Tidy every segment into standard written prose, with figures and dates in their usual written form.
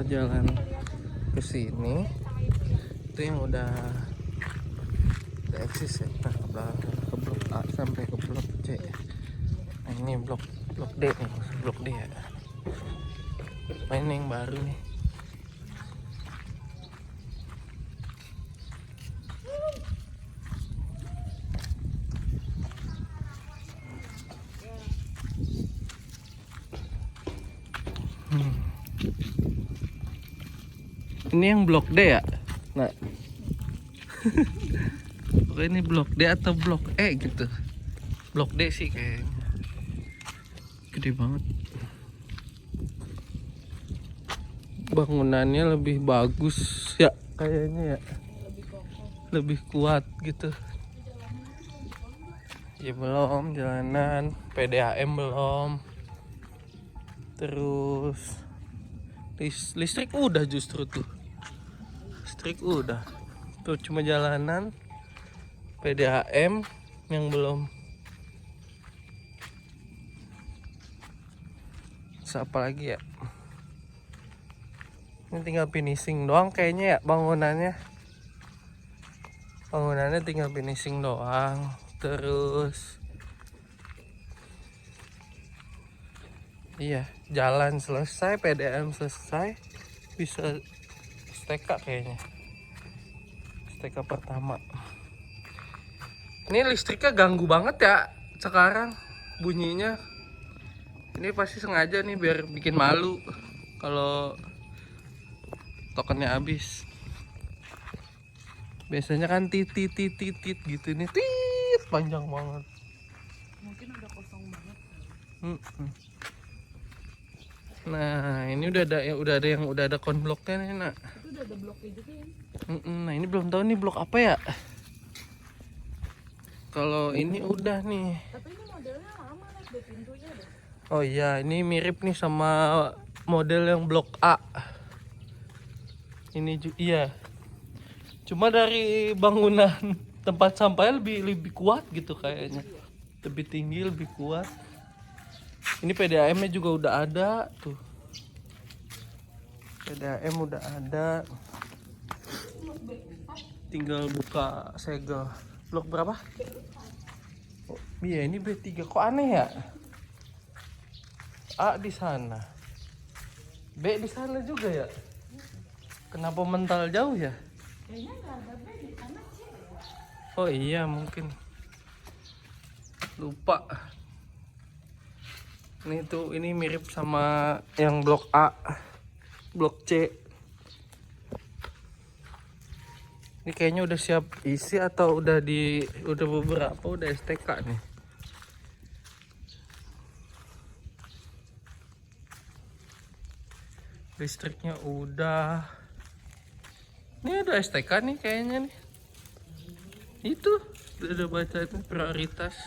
jalan ke sini itu yang udah eksis ya. Nah, ke blok A sampai ke blok C. Nah, ini blok D nih, blok D ya. Nah, ini yang baru nih. Ini yang blok D ya? Nah. Oke, ini blok D atau blok E gitu. Blok D sih kayaknya. Gede banget. Bangunannya lebih bagus ya kayaknya ya. Lebih kuat gitu. Ya belum, jalanan PDAM belum. Terus listrik udah justru tuh. Listrik udah. Tuh cuma jalanan PDAM yang belum. Apa lagi ya? Ini tinggal finishing doang kayaknya ya bangunannya. Bangunannya tinggal finishing doang. Terus iya, jalan selesai, PDAM selesai, bisa STK kayaknya. STK pertama. Ini listriknya ganggu banget ya sekarang bunyinya. Ini pasti sengaja nih biar bikin malu kalau tokennya habis. Biasanya kan titit gitu, ini tit panjang banget. Mungkin udah kosong banget. Nah, ini udah ada konbloknya nih, Nak. Itu udah ada bloknya juga ya. Nah, ini belum tahu nih blok apa ya. Kalau ini udah nih. Tapi ini modelnya lama nih, ada pintunya deh. Oh iya, ini mirip nih sama model yang blok A. Ini iya. Cuma dari bangunan tempat sampahnya lebih kuat gitu kayaknya. Lebih tinggi, lebih kuat. Ini PDAM-nya juga udah ada tuh. PDAM udah ada. Tinggal buka segel. Blok berapa? Oh, iya ini B3. Kok aneh ya? A di sana. B di sana juga ya? Kenapa mental jauh ya? Kayaknya nggak ada B di sana sih. Oh iya mungkin. Lupa. Ini mirip sama yang blok A. Blok C. Ini kayaknya udah siap isi atau udah beberapa udah STK nih. Listriknya udah. Ini ada STK nih kayaknya nih. Itu udah baca itu prioritas.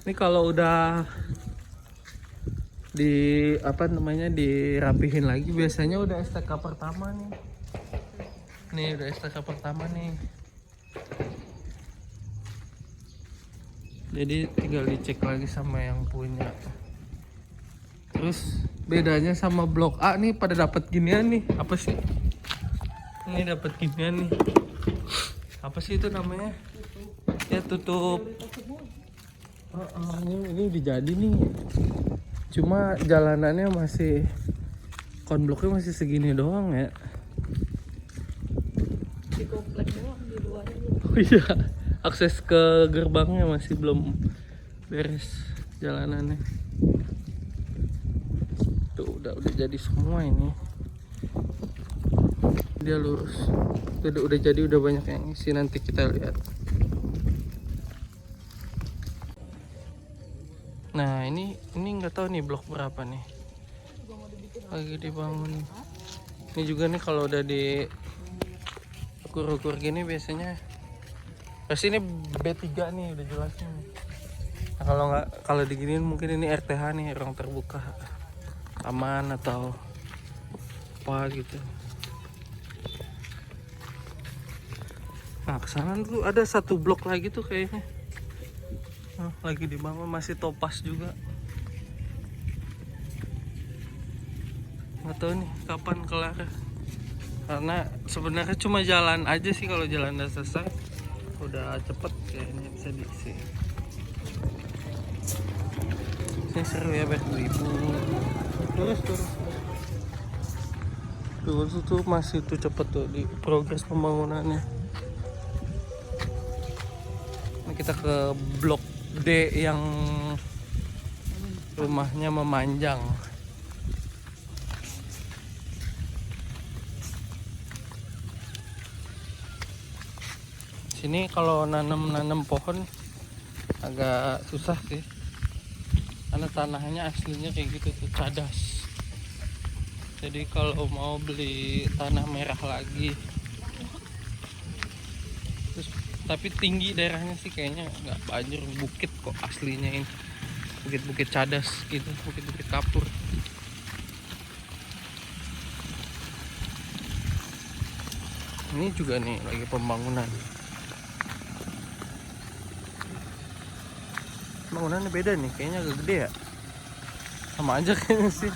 Ini kalau udah dirapihin lagi biasanya udah STK pertama nih. Nih udah STK pertama nih. Jadi tinggal dicek lagi sama yang punya. Terus bedanya sama blok A nih pada dapat ginian nih. Apa sih? Ini dapat ginian nih. Apa sih itu namanya? Ya tutup. Ini udah jadi nih. Cuma jalanannya masih konbloknya masih segini doang ya. Di komplek doang, di luarnya. Oh iya, akses ke gerbangnya masih belum beres jalanannya. Tuh udah jadi semua ini. Dia lurus. Udah jadi, udah banyak yang isi, nanti kita lihat. Nah, ini nggak tahu nih blok berapa nih. Lagi dibangun. Ini juga nih kalau udah di ukur-ukur gini biasanya. Pasti ini B3 nih udah jelas nih. Nah, kalau diginiin mungkin ini RTH nih, ruang terbuka. Taman atau apa gitu. Nah, kesana tuh ada satu blok lagi tuh kayaknya. Lagi dibangun, masih topas juga. nggak tahu nih kapan kelar, karena sebenarnya cuma jalan aja sih. Kalau jalan udah selesai udah cepet kayaknya bisa diisi. Ini seru ya, ibu. Terus tuh masih tuh cepet tuh di progres pembangunannya. Ini kita ke blok D yang rumahnya memanjang. Sini kalau nanam pohon agak susah sih, karena tanahnya aslinya kayak gitu tuh, cadas. Jadi kalau mau beli tanah merah lagi, terus tapi tinggi daerahnya sih kayaknya nggak banjir, bukit kok aslinya ini, bukit-bukit cadas gitu, bukit-bukit kapur. Ini juga nih lagi pembangunan. Bangunannya beda nih, kayaknya agak gede ya. Sama aja kayaknya sih.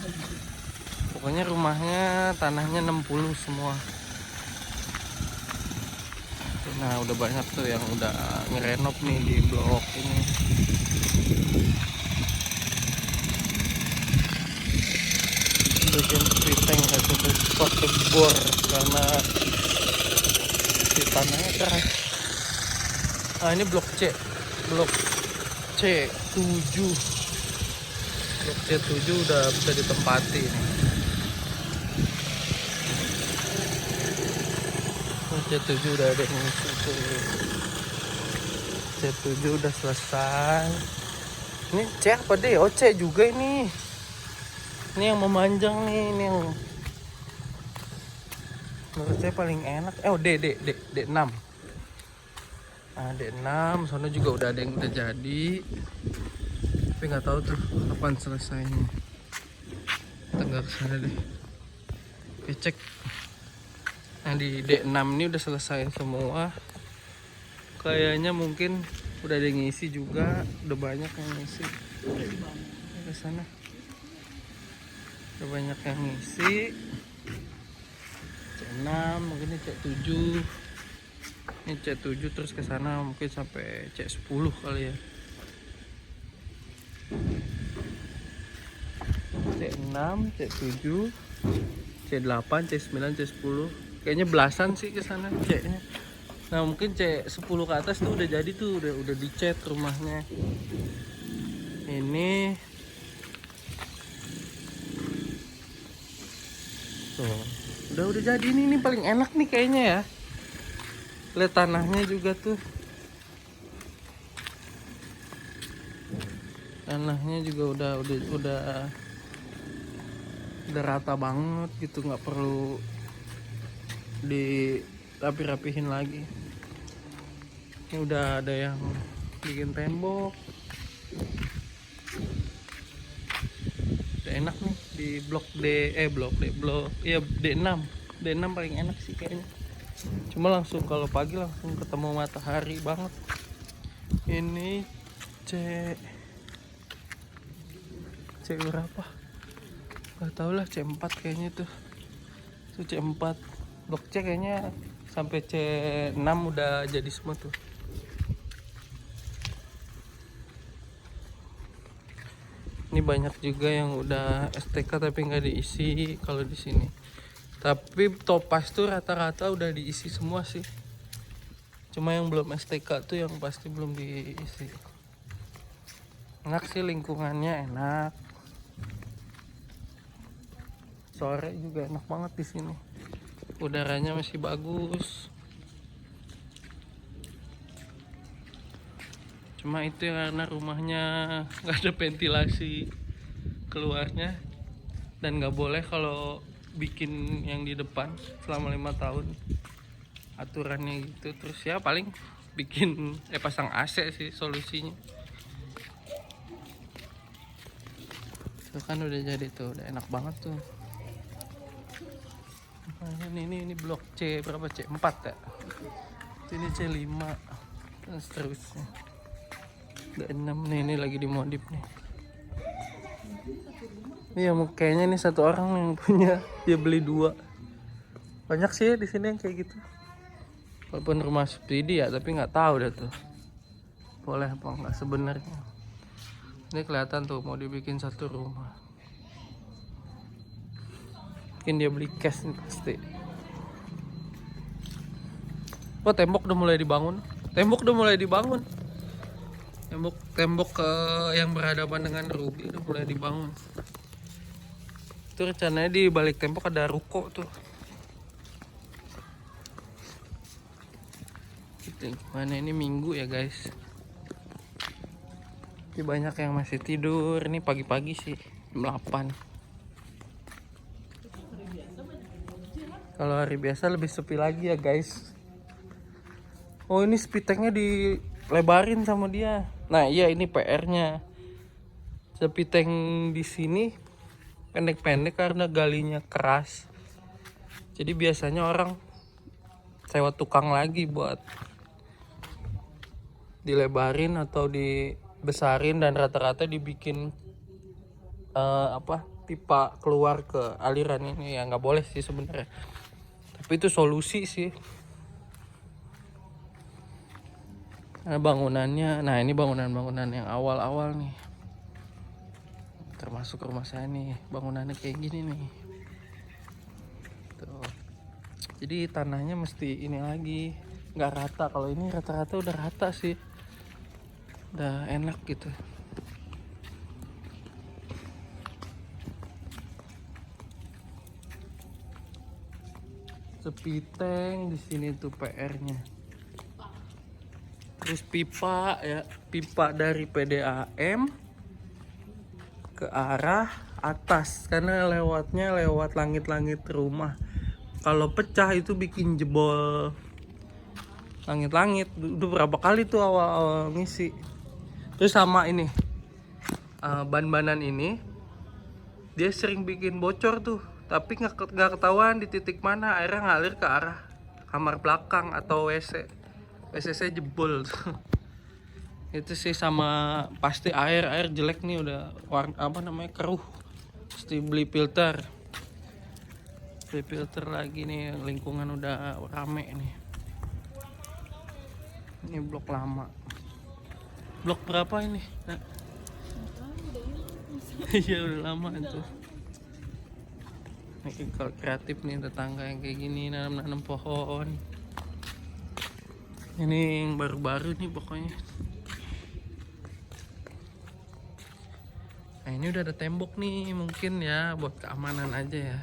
Pokoknya rumahnya tanahnya 60 semua. Nah udah banyak tuh yang udah ngerenov nih di blok ini. Bagian sepiteng atau spot bor karena si tanahnya keras. Ini blok C, blok C7. Blok C7 udah bisa ditempati nih. C7 udah ada yang ngisi tuh. C7 udah selesai. Ini C apa D? Oh C juga ini. Ini yang memanjang nih, ini yang menurut saya paling enak. D6. Nah, D6, soalnya juga udah ada yang udah jadi. Tapi nggak tahu tuh kapan selesainya. Kita nggak kesana deh. Oke, cek. Nah di D6 ini udah selesai semua. Kayaknya mungkin udah ada yang ngisi juga, udah banyak yang ngisi. Ke sana. Udah banyak yang ngisi. C6, mungkin ini C7. Ini C7 terus ke sana mungkin sampai C10 kali ya. C6, C7, C8, C9, C10. Kayaknya belasan sih ke sana C-nya. Nah, mungkin C10 ke atas tuh udah jadi tuh, udah dicat rumahnya. Ini tuh, udah jadi ini paling enak nih kayaknya ya. Lihat tanahnya juga tuh. Tanahnya juga udah rata banget gitu, nggak perlu dirapi-rapihin lagi. Ini udah ada yang bikin tembok. Udah enak nih di blok D6 paling enak sih kayaknya. Cuma langsung kalau pagi langsung ketemu matahari banget. Ini C berapa? Gak tau lah, C4 kayaknya tuh. Itu C4. Blok C kayaknya sampai C6 udah jadi semua tuh. Ini banyak juga yang udah STK tapi nggak diisi kalau di sini. Tapi Topaz tuh rata-rata udah diisi semua sih. Cuma yang belum STK tuh yang pasti belum diisi. Enak sih, lingkungannya enak. Sore juga enak banget di sini. Udaranya masih bagus. Cuma itu karena rumahnya nggak ada ventilasi keluarnya, dan nggak boleh kalau bikin yang di depan selama 5 tahun aturannya gitu. Terus ya paling bikin pasang AC sih solusinya. Itu kan udah jadi tuh, udah enak banget tuh. Ini blok C berapa? C4 ya. Ini C5 dan seterusnya. Udah 6 nih, ini lagi dimodif nih. Iya, kayaknya nih satu orang yang punya, dia beli 2. Banyak sih di sini yang kayak gitu. Walaupun rumah subsidi ya, tapi nggak tahu dah tuh boleh apa nggak sebenarnya. Ini kelihatan tuh mau dibikin satu rumah. Mungkin dia beli cash nih pasti. Oh, tembok udah mulai dibangun. Tembok yang berhadapan dengan Ruby udah mulai dibangun. Itu rencananya di balik tembok ada ruko tuh. Gitu. Mana ini Minggu ya guys. Tapi banyak yang masih tidur. Ini pagi-pagi sih, jam 8. Kalau hari biasa lebih sepi lagi ya guys. Oh, ini speed tanknya dilebarin sama dia. Nah iya, ini PR-nya. Speed tank di sini pendek-pendek karena galinya keras. Jadi biasanya orang sewa tukang lagi buat dilebarin atau dibesarin, dan rata-rata dibikin pipa keluar ke aliran ini. Ya nggak boleh sih sebenarnya, tapi itu solusi sih. Nah, bangunannya, nah ini bangunan yang awal-awal nih, termasuk rumah saya nih, bangunannya kayak gini nih. Tuh. Jadi tanahnya mesti ini lagi, nggak rata. Kalau ini rata-rata udah rata sih, udah enak gitu. Speed tank di sini tuh PR-nya. Terus pipa ya, pipa dari PDAM ke arah atas karena lewatnya lewat langit-langit rumah. Kalau pecah itu bikin jebol langit-langit. Udah berapa kali tuh awal-awal ngisi. Terus sama ini ban-banan ini dia sering bikin bocor tuh, tapi nggak ketahuan di titik mana airnya ngalir ke arah kamar belakang atau WC saya jebol tuh. Itu sih, sama pasti air jelek nih, udah keruh. Pasti beli filter lagi nih, lingkungan udah rame nih. Ini blok lama. Blok berapa ini? Nah. Iya udah lama itu. Ini kalau kreatif nih tetangga yang kayak gini, nanam pohon. Ini yang baru-baru nih pokoknya. Nah ini udah ada tembok nih, mungkin ya buat keamanan aja ya.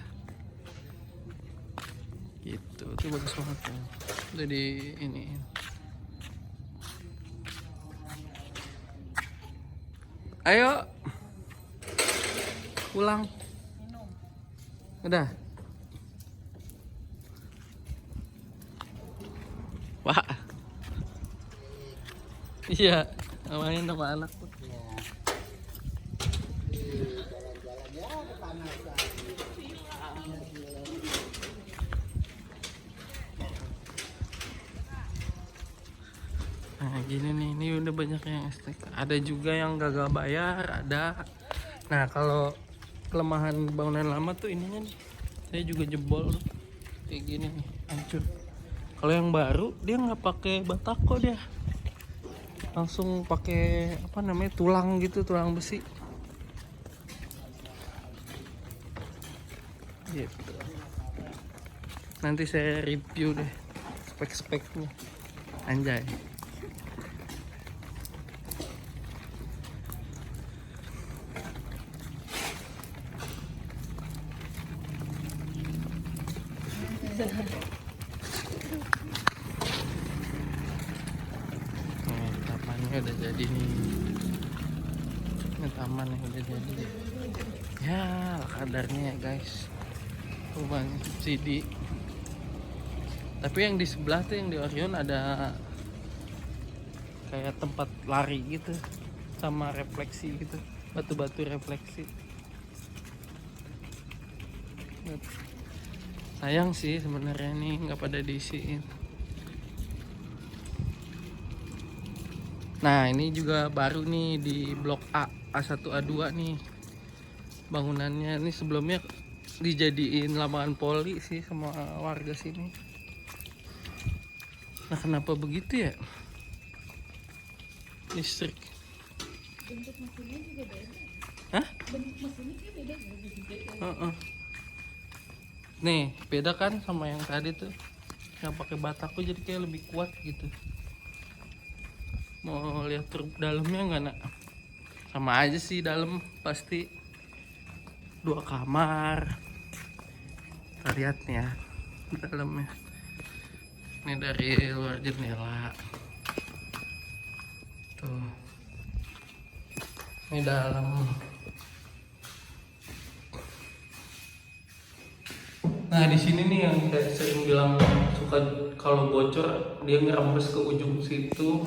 Gitu, itu bagus banget tuh. Udah di ini. Ayo pulang. Udah. Wah. Iya, main sama anak tuh. Nah gini nih, ini udah banyak yang STK. Ada juga yang gagal bayar, ada. Nah kalau kelemahan bangunan lama tuh ininya nih, saya juga jebol kayak gini nih, hancur. Kalau yang baru dia nggak pakai batako, dia langsung pakai tulang gitu, tulang besi gitu. Nanti saya review deh spek-speknya, anjay. Tamannya udah jadi nih. Ini taman yang udah jadi. Ya kadarnya ya guys. Rumah subsidi. Tapi yang di sebelah tuh, yang di Orion, ada kayak tempat lari gitu, sama refleksi gitu, batu-batu refleksi. Sayang sih sebenarnya nih nggak pada diisiin. Nah ini juga baru nih di blok A1 A2 nih, bangunannya ini sebelumnya dijadiin lapangan poli sih sama warga sini. Nah kenapa begitu ya? Listrik. Bentuk mesinnya juga beda. Hah? Bentuk mesinnya kayak beda nggak gede. Heeh. Nih beda kan sama yang tadi tuh, yang pakai bataku jadi kayak lebih kuat gitu. Mau lihat dalamnya nggak nak? Sama aja sih dalam pasti 2 kamar. Kita lihat nih ya dalamnya. Ini dari luar jendela. Tuh. Ini dalam. Nah di sini nih yang saya sering bilang suka kalau bocor dia ngerembes ke ujung situ.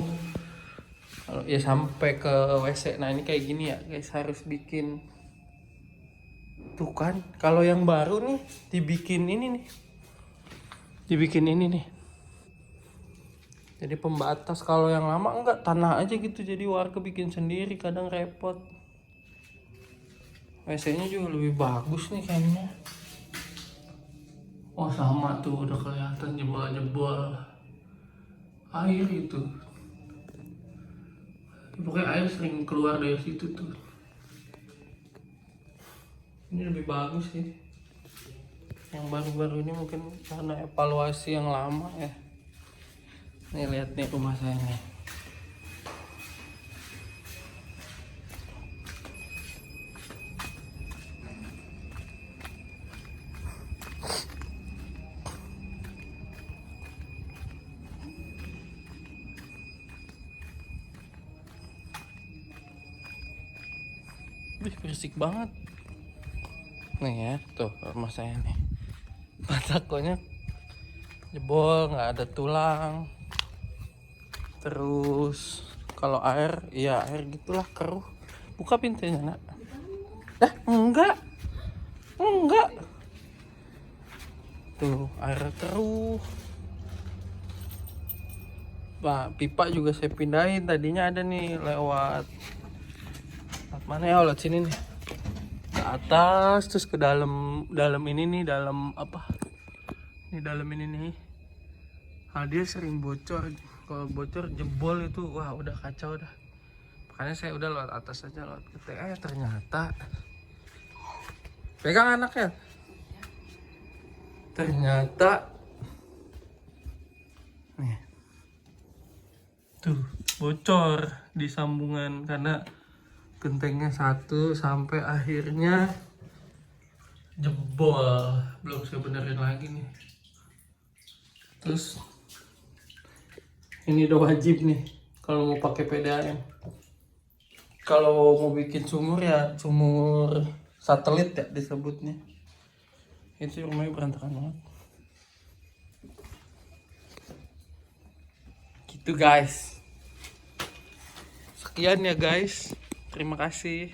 Kalau ya sampai ke WC. Nah ini kayak gini ya guys, harus bikin. Tuh kan, kalau yang baru nih dibikin ini nih. Dibikin ini nih. Jadi pembatas. Kalau yang lama enggak, tanah aja gitu. Jadi warga bikin sendiri, kadang repot. WC-nya juga lebih bagus nih kayaknya. Oh sama tuh, udah kelihatan jebol-jebol air itu. Pokoknya air sering keluar dari situ tuh. Ini lebih bagus sih. Yang baru-baru ini mungkin karena evaluasi yang lama ya. Nih lihat nih rumah saya nih. Wih, berisik banget. Nih ya, tuh rumah saya nih. Batakonya jebol, nggak ada tulang. Terus kalau air, ya air gitulah keruh. Buka pintunya nak. Enggak, enggak. Tuh air keruh. Pak, pipa juga saya pindahin. Tadinya ada nih lewat mana ya, lewat sini nih ke atas terus ke dalam ini nih, dalam apa ini, dalam ini nih. Nah, dia sering bocor. Kalau bocor jebol itu wah udah kacau dah. Makanya saya udah lewat atas aja, lewat ketek. Ternyata pegang anaknya, ternyata nih tuh bocor di sambungan karena gentengnya satu sampai akhirnya jebol. Belum saya benerin lagi nih. Terus ini udah wajib nih kalau mau pakai PDAM. Kalau mau bikin sumur ya sumur satelit ya disebutnya. Itu rumahnya berantakan banget. Gitu guys. Sekian ya guys. Terima kasih.